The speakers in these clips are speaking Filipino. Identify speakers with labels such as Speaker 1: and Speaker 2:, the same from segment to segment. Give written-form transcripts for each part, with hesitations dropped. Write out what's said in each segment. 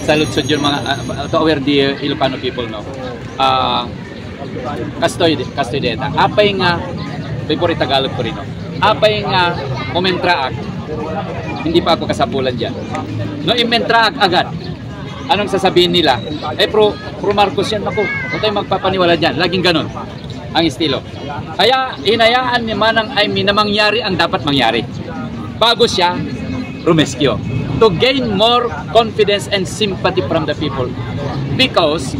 Speaker 1: Sa Lutsod yung mga to aware the Ilocano people no. Kastoy deta. Apay nga before Tagalog ko rin no. Apay nga momentraak. Hindi pa ako kasapulan diyan. No imentraak agad. Anong sasabihin nila? Pro Marcos yan ako. Huwag tayo magpapaniwala diyan. Laging ganun ang estilo. Kaya hinayaan ni Manang Aimee na mangyari ang dapat mangyari. Bago siya rumeskyo. To gain more confidence and sympathy from the people. Because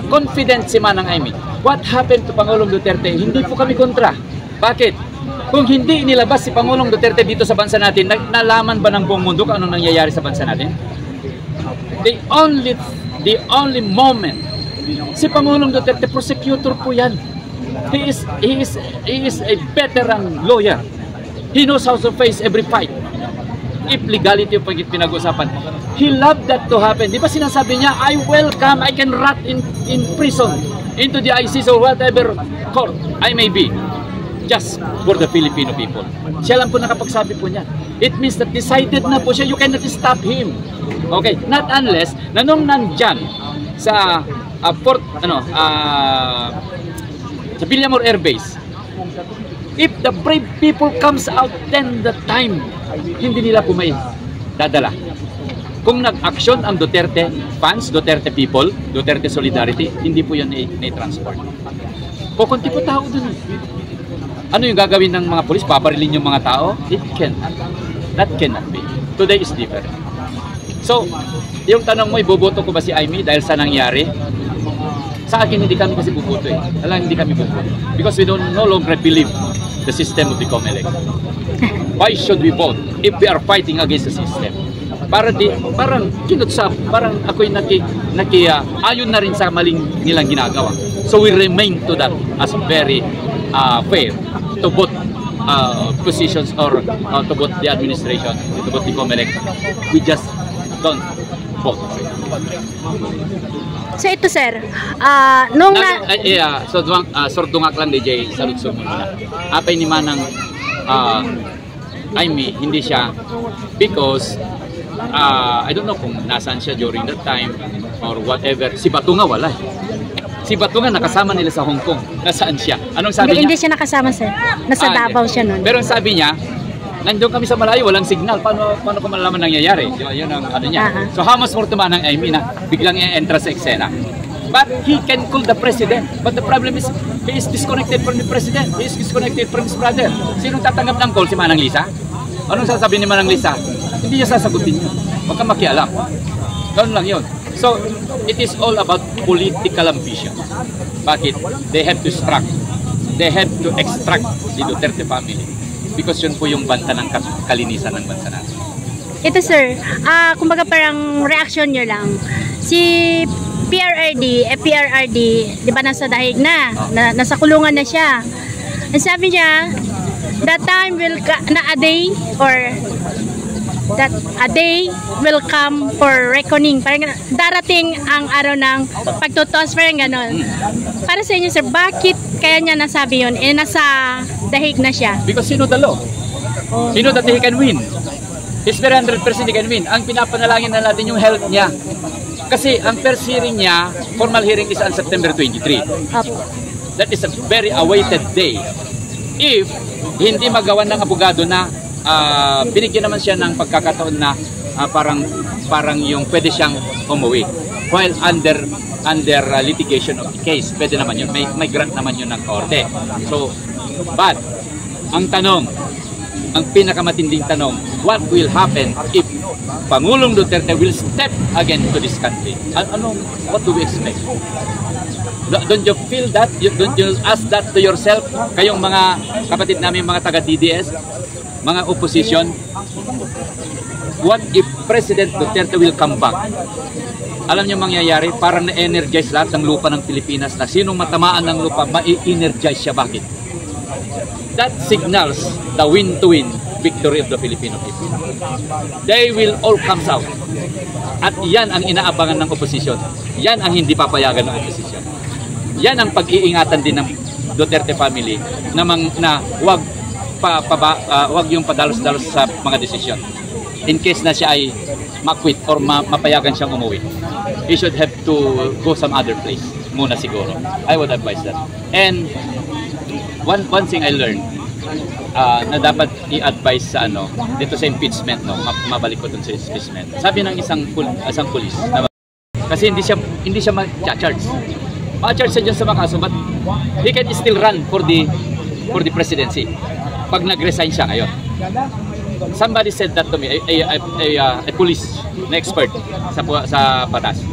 Speaker 1: confident si Manang Aimee. What happened to Pangulong Duterte? Hindi po kami kontra. Bakit? Kung hindi inilabas si Pangulong Duterte dito sa bansa natin, nalaman ba ng buong mundo kung ano nangyayari sa bansa natin? The only moment si Pangulong Duterte, prosecutor po yan. He is a veteran lawyer. He knows how to face every fight. If legality yung pinag-usapan. He loved that to happen. Di ba sinasabi niya, I can rot in prison, into the ICC or whatever court I may be, just for the Filipino people. Siya lang po nakapagsabi po niya. It means that decided na po siya, you cannot stop him. Okay, not unless, na nung nandyan sa sa Villamor Air Base, if the brave people comes out, then the time hindi nila po may dadala. Kung nag-action ang Duterte fans, Duterte people, Duterte solidarity, hindi po yan na-transport. Kukunti po tao dun. Ano yung gagawin ng mga polis? Paparilin yung mga tao? It cannot. That cannot be. Today is different. So, yung tanong mo, iboboto ko ba si Aimee dahil sa nangyari? Sa akin, hindi kami kasi buboto eh. Alam, hindi kami buboto. Because we don't no longer believe the system of the COMELEC. Why should we vote if we are fighting against the system? Parang kinutsap, parang ako'y ayon na rin sa maling nilang ginagawa. So we remain to that as very fair to vote positions or to vote the administration, to vote the COMELEC. We just don't vote.
Speaker 2: So ito sir,
Speaker 1: sordungak lang DJ sa Lutsod muna. Apay ni Manang Aimee, hindi siya because I don't know kung nasaan siya during that time or whatever. Si Bato nga wala. Si Bato nga nakasama nila sa Hong Kong. Nasaan siya? Anong sabi niya?
Speaker 2: Hindi siya nakasama sir. Nasa Davao siya noon.
Speaker 1: Pero ang sabi niya, nandoon kami sa malayo, walang signal. Paano ko malalaman nangyayari? Yun ang ano niya. So how much more to Manang Aimee na biglang i-entra sa eksena? But he can call the president. But the problem is, he is disconnected from the president. He is disconnected from his brother. Sinong tatanggap ng call? Si Manang Lisa? Anong sasabihin ni Manang Lisa? Hindi niya sasagutin yun. Huwag kang makialam. Ganun lang yun. So, it is all about political ambition. Bakit? They have to extract the Duterte family. Because yun po yung banta ng kalinisan ng bansa natin.
Speaker 2: Ito sir, kumbaga parang reaction nyo lang. Si PRRD, di ba nasa dahig na, nasa kulungan na siya. Ang sabi niya, that time will a day will come for reckoning. Parang darating ang araw ng pagtutos, parang ganon. Para sa inyo sir, bakit kaya niya nasabi yun? Nasa dahig na siya.
Speaker 1: Because sino the law? Sino that he can win? He's very 100% he can win. Ang pinapanalangin na natin yung health niya. Kasi ang first hearing niya, formal hearing is on September 23. That is a very awaited day. If hindi magawan ng abogado na binigyan naman siya ng pagkakataon na parang yung pwede siyang umuwi. While under litigation of the case, pwede naman yun. May grant naman yun ng korte. So, but ang tanong, ang pinakamatinding tanong, what will happen if Pangulong Duterte will step again to this country? What do we expect? Don't you feel that? Don't you ask that to yourself? Kayong mga kapatid namin, mga taga-TDS, mga opposition, what if President Duterte will come back? Alam niyo mangyayari, parang na-energize lahat ng lupa ng Pilipinas na sinong matamaan ng lupa, ma-energize siya. Bakit? That signals the win-to-win victory of the Filipino people. They will all come out. At yan ang inaabangan ng oposisyon. Yan ang hindi papayagan ng oposisyon. Yan ang pag-iingatan din ng Duterte family na wag yung padalos-dalos sa mga desisyon. in case na siya ay makwit or mapayagan siyang umuwi, he should have to go some other place muna siguro. I would advise that. And one thing I learned na dapat i-advise sa dito sa impeachment, mabalik ko dun sa impeachment. Sabi ng isang pulis na kasi hindi siya ma-charge. Ma-charge siya dyan sa mga kaso, but he can still run for the presidency pag nag-resign siya ngayon. Somebody said that to me, a police na expert sa batas.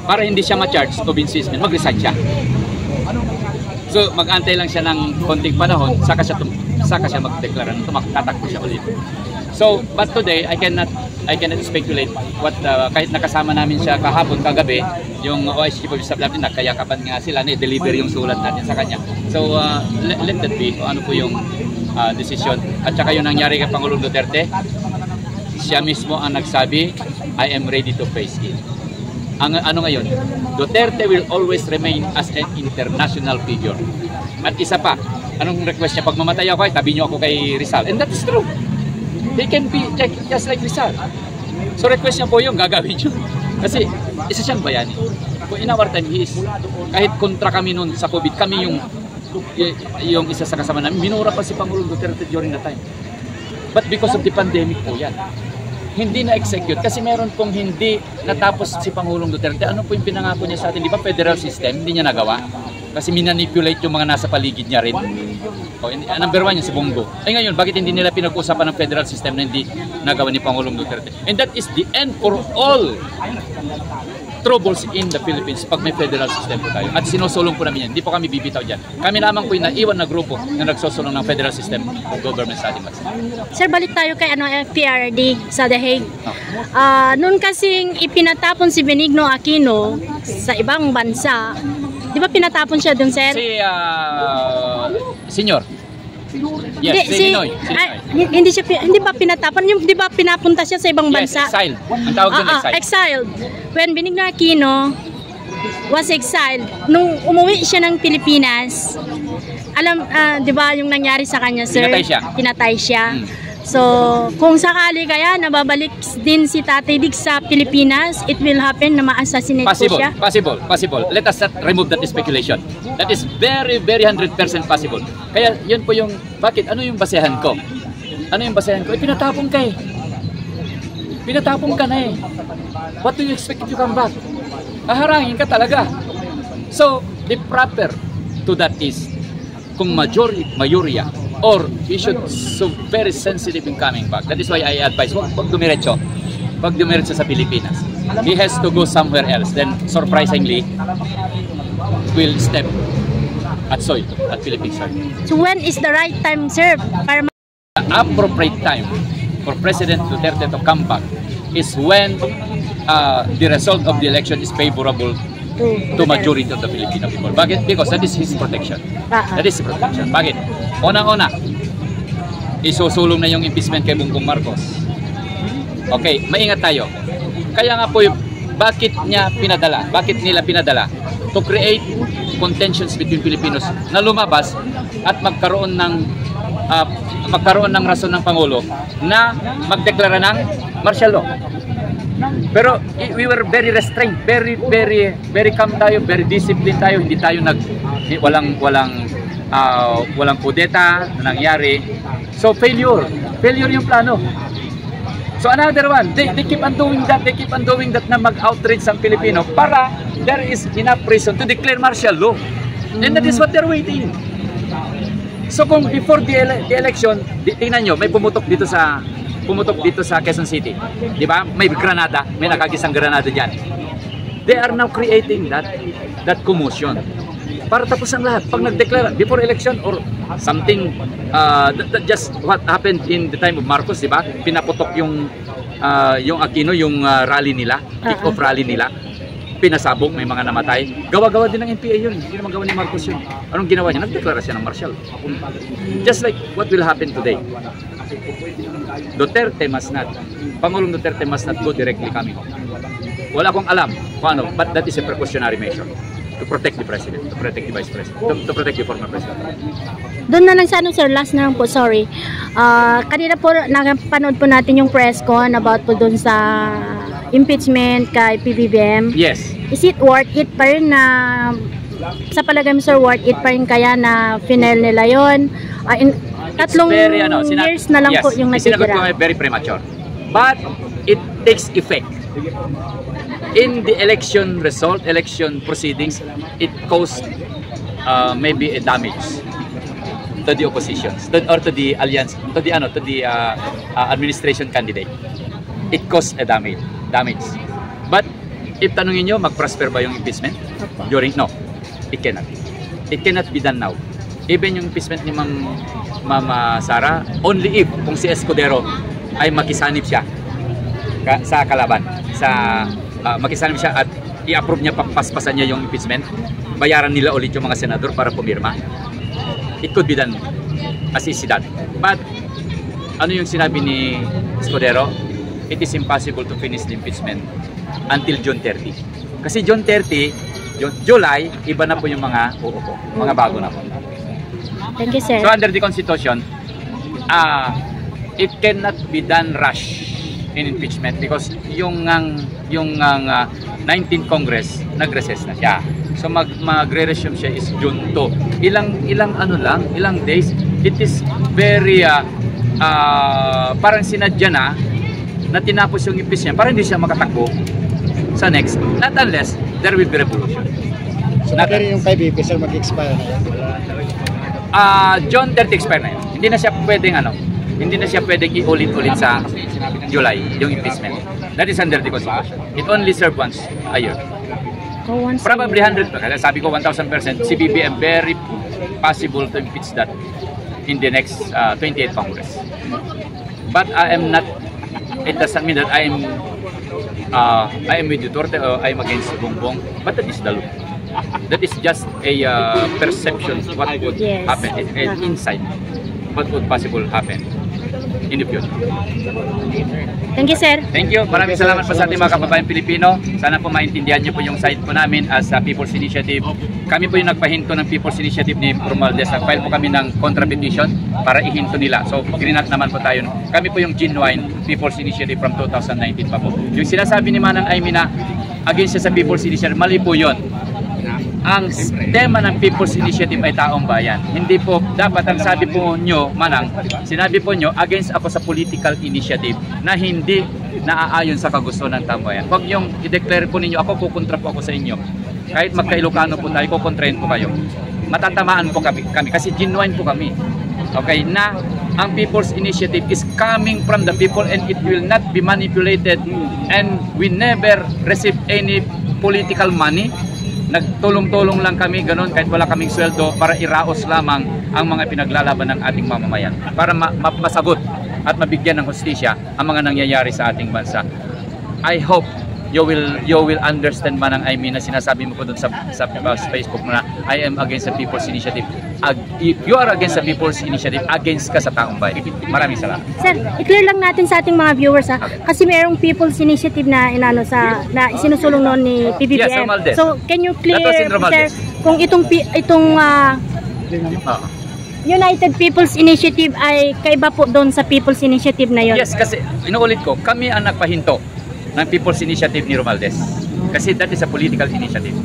Speaker 1: Para hindi siya ma-charge of impeachment, mag-resign siya. So mag-antay lang siya ng konting panahon, saka siya mag-deklara na tatakbo siya ulit. So, but today I cannot speculate what kahit nakasama namin siya kagabi, yung OIC Chief of Staff natin, nakayakapan nga sila na i-deliver yung sulat natin sa kanya. So, let that be kung ano po yung decision. At saka yung nangyari kay Pangulong Duterte, siya mismo ang nagsabi, I am ready to face it. Ano ngayon, Duterte will always remain as an international figure. At isa pa, anong request niya? Pag mamatay ako, tabi niyo ako kay Rizal. And that is true. He can be just like Rizal. So request niya po yung gagawin niyo. Kasi isa siyang bayani. In our time, kahit kontra kami noon sa COVID, kami yung isa sa kasama namin, minura pa si Pangulong Duterte during the time. But because of the pandemic po yan, hindi na-execute kasi meron pong hindi natapos si Pangulong Duterte. Ano po yung pinangako niya sa atin? Di ba federal system? Hindi niya nagawa. Kasi minanipulate yung mga nasa paligid niya rin. Number one yung si Bongo. Ay ngayon, bakit hindi nila pinag-usapan ng federal system na hindi nagawa ni Pangulong Duterte? And that is the end for all troubles in the Philippines pag may federal system po tayo. At sinusulong po namin yan. Hindi po kami bibitaw dyan. Kami lamang po yung naiwan na grupo na nagsusulong ng federal system of government sa ating bansa.
Speaker 2: Sir, balik tayo kay FPRD sa The Hague. Noon kasing ipinatapon si Benigno Aquino sa ibang bansa, di ba pinatapon siya dun, sir? Senyor. Yes, hindi ba pinatapon? Yung di ba pinapunta siya sa ibang bansa?
Speaker 1: Yes, exiled. Ang tawag doon exiled.
Speaker 2: Exiled. When Benigno Aquino was exiled, nung umuwi siya ng Pilipinas, di ba yung nangyari sa kanya, sir? Pinatay siya. So, kung sakali kaya nababalik din si Tatay Dig sa Pilipinas, it will happen na ma-assassinate po siya? Possible. Let us not remove that speculation. That is very, very 100% possible. Kaya yun po yung, bakit? Ano yung basehan ko? Pinatapon ka eh. Pinatapon ka na eh. What do you expect if you come back? Haharangin ka talaga. So, the proper to that is, kung mayorya, or he should so very sensitive in coming back. That is why I advise, wag dumiretso sa Pilipinas. He has to go somewhere else. Then, surprisingly, will step at soil, at Philippine soil. So when is the right time, sir? Para
Speaker 1: the appropriate time for President Duterte to come back is when the result of the election is favorable to majority of the Filipino people. Bakit? Because that is his protection. That is his protection. Bakit? Una-una, isusulong na yung impeachment kay Bongbong Marcos. Okay, maingat tayo. Kaya nga po, bakit nila pinadala? To create contentions between Filipinos na lumabas at magkaroon ng rason ng Pangulo na magdeklara ng martial law. Pero we were very restrained, very calm tayo, very disciplined tayo, hindi tayo walang kudeta na nangyari. So failure yung plano. So another one, they keep on doing that na mag-outrage ang Pilipino para there is enough reason to declare martial law. And that is what they're waiting. So kung before the election, tingnan nyo, may pumutok dito sa Quezon City. Di ba? May granada, may nakagisang granada diyan. They are now creating that commotion. Para tapos ang lahat. Pag nagdeklara before election or something, that just what happened in the time of Marcos, di ba? Pinaputok yung Aquino, yung rally nila, kick-off rally nila. Pinasabog, may mga namatay. Gawa-gawa din ng NPA yun. Hindi naman gawa ni Marcos yun. Anong ginawa niya? Nagdeklara siya ng martial. Just like what will happen today. Pangulong Duterte must not go directly coming home. Wala akong alam kung ano, but that is a precautionary measure. to protect the president, to protect the vice president, to protect the former president.
Speaker 2: Doon na lang sa ano sir, last na lang po, sorry. Kanina po napanood po natin yung press con about po doon sa impeachment kay PBBM.
Speaker 1: Yes.
Speaker 2: Is it worth it pa rin na, sa palagay mo sir, worth it pa rin kaya na final nila yon? Tatlong years na lang po yung
Speaker 1: sinagot ko
Speaker 2: natitira.
Speaker 1: very premature. But it takes effect. In the election result, election proceedings, it caused maybe a damage to the oppositions or to the alliance, to the administration candidate. It caused a damage. But if tanungin nyo, mag-prosper ba yung impeachment? During no, it cannot. It cannot be done now. Even yung impeachment ni Mama Sara, only if kung si Escudero ay makisanib siya sa kalaban, makisanib siya at i-approve niya, papaspasan niya yung impeachment, bayaran nila ulit yung mga senador para pumirma. It could be done as easy that. But ano yung sinabi ni Escudero? It is impossible to finish the impeachment until June 30. Kasi June 30, July, iba na po yung mga uupo, mga bago na po.
Speaker 2: Thank you, sir.
Speaker 1: So under the Constitution, it cannot be done rush in impeachment because yung 19th Congress nag-recess na siya. So magre-resume siya is June 2. Ilang days. It is very parang sinadya na tinapos yung impeachment para hindi siya makatakbo sa next. Not unless there will be revolution.
Speaker 3: So pero yung 5 BP sir mag-expire na yan?
Speaker 1: June 30 expire na yun. Hindi na siya pwedeng iulit-ulit sa July yung impeachment. That is under the Constitution. It only serves once a year. Probably 100%. Sabi ko 1,000%. Si BBM very possible to impeach that in the next 28th Congress. But I am not. It doesn't mean that I am with Duterte or I am against Bongbong. But that is the law. That is just a perception of what would happen. It's an insight what would possible happen in the future.
Speaker 2: Thank you, sir.
Speaker 1: Thank you. Maraming salamat po sa ating mga kababayan Pilipino. Sana po maintindihan niyo po yung side po namin as People's Initiative. Kami po yung nagpahinto ng People's Initiative ni Romualdez. Nag-file po kami ng contra-petition para ihinto nila. So, grinat naman po tayo. Kami po yung genuine People's Initiative from 2019 pa po. Yung sinasabi ni Manang Amy na against siya sa People's Initiative, mali po yun. Ang tema ng People's Initiative ay taong bayan. Hindi po, dapat ang sabi po nyo, Manang, sinabi po nyo, against ako sa political initiative na hindi naaayon sa kagustuhan ng taong bayan. Huwag yung i-declare po ninyo, ako kukontra po ako sa inyo. Kahit magka-Ilocano po tayo, kukontrahin po kayo. Matatamaan po kami kasi genuine po kami. Okay, na ang People's Initiative is coming from the people and it will not be manipulated and we never receive any political money. Nagtulong-tulong lang kami, ganun, kahit wala kaming sweldo para iraos lamang ang mga pinaglalaban ng ating mamamayan. Para masagot at mabigyan ng hustisya ang mga nangyayari sa ating bansa. I hope you will understand Manang Amy na sinasabi mo po dun sa Facebook na I am against the People's Initiative. If you are against the People's Initiative, against ka sa taong bayan. Maraming salamat.
Speaker 2: Sir, i-clear lang natin sa ating mga viewers kasi mayroong People's Initiative na sinusulong noon ni PBBM.
Speaker 1: Yes,
Speaker 2: so, can you clear, sir, kung itong United People's Initiative ay kaiba po doon sa People's Initiative na yon?
Speaker 1: Yes, kasi inuulit ko, kami ang nagpahinto ng People's Initiative ni Romualdez. Kasi that is a political initiative.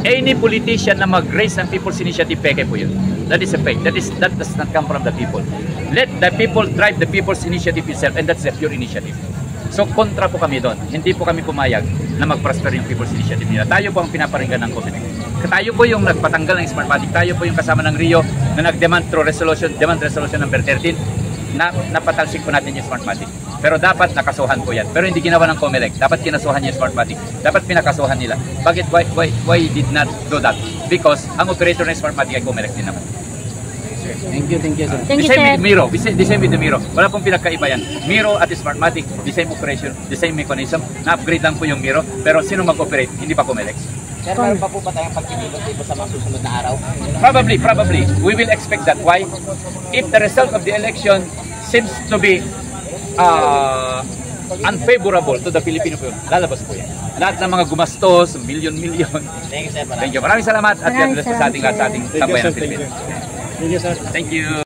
Speaker 1: Any politician na mag-raise ng People's Initiative, peke po yun. That is a fake. That does not come from the people. Let the people drive the People's Initiative itself and that's a pure initiative. So kontra po kami doon. Hindi po kami pumayag na mag-prosper yung People's Initiative nila. Tayo po ang pinaparinggan ng Comelec. Tayo po yung nagpatanggal ng Smartmatic. Tayo po yung kasama ng Rio na nag-demand through resolution number 13 na napatalsik po natin yung Smartmatic. Pero dapat nakasuhan po yan. Pero hindi ginawa ng Comelec. Dapat kinasuhan yung Smartmatic. Dapat pinakasuhan nila. Bakit? Why did not do that? Because ang operator ng Smartmatic ay Comelec din naman.
Speaker 3: Thank you, sir.
Speaker 2: Thank you,
Speaker 1: the same
Speaker 2: sir.
Speaker 1: with Miro. The same with the Miro. Wala pong pinagkaiba yan. Miro at Smartmatic, the same operation, the same mechanism. Na-upgrade lang po yung Miro. Pero sino mag-operate? Hindi pa Comelec.
Speaker 4: Sir, meron pa po ba tayong pagkilibot dito sa mga susunod na araw?
Speaker 1: Probably. We will expect that. Why? If the result of the election seems to be unfavorable to the Filipino people, lalabas po yan. Lahat ng mga gumastos, milyon-milyon.
Speaker 4: Thank you, sir.
Speaker 1: Thank you. Maraming salamat at God bless sa ating lahat sa ating
Speaker 3: Thank you,
Speaker 1: sambayan
Speaker 3: sir.
Speaker 1: ng Pilipinas.
Speaker 3: Thank you, sir.
Speaker 1: Thank you.